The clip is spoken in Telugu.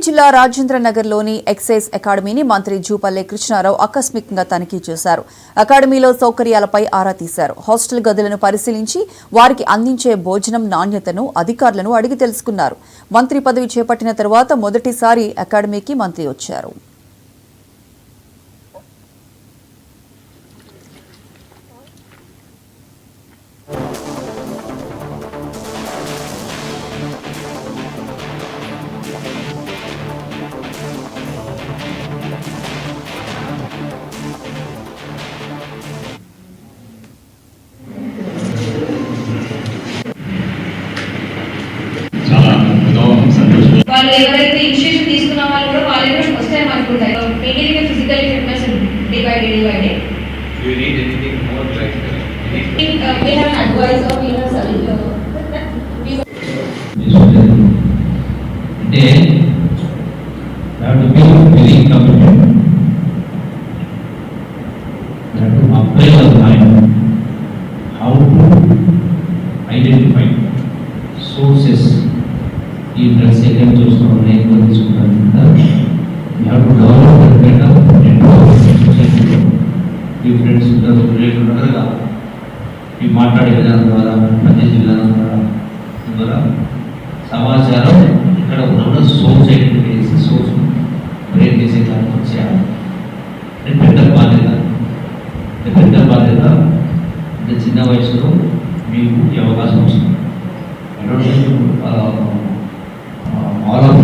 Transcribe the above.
జిల్లా రాజేంద్రనగర్లోని ఎక్సైజ్ అకాడమీని మంత్రి జూపల్లి కృష్ణారావు ఆకస్మికంగా తనిఖీ చేశారు. అకాడమీలో సౌకర్యాలపై ఆరా తీశారు. హాస్టల్ గదులను పరిశీలించి వారికి అందించే భోజనం నాణ్యతను అధికారులను అడిగి తెలుసుకున్నారు. మంత్రి పదవి చేపట్టిన తర్వాత మొదటిసారి అకాడమీకి మంత్రి వచ్చారు. వాళ్ళు ఎవరైతే ఇనిషియేషన్ తీసుకున్న వాళ్ళు కూడా వాళ్ళే కూడా ఫస్ట్ టైం అనుకుంటారు. Mainly physical fitness day by day you need anything more like we have an advisor, we have Salil. They have to be very committed. They have to apply the mind how to identify sources. ఈ డ్రగ్స్ ఎక్కడ చూస్తున్నాం ఎక్కువ తీసుకుంటారు. యూ హ్యావ్ టు డెవలప్ సొసైటీలో ఈ ఫ్రెండ్స్ ఉంటారు, రిలేటివ్ ఉంటారు కదా, ఈ మాట్లాడే విధానం ద్వారా, పనిచేసే విధానం ద్వారా సమాచారం ఇక్కడ ఉన్న సోర్స్ ఐడెంటిఫై చేసి సోర్స్ బ్రేక్ చేసే కార్యక్రమం చేయాలి. పెద్ద బాధ్యత అంటే చిన్న వయసులో మీకు ఈ అవకాశం వస్తుంది. all of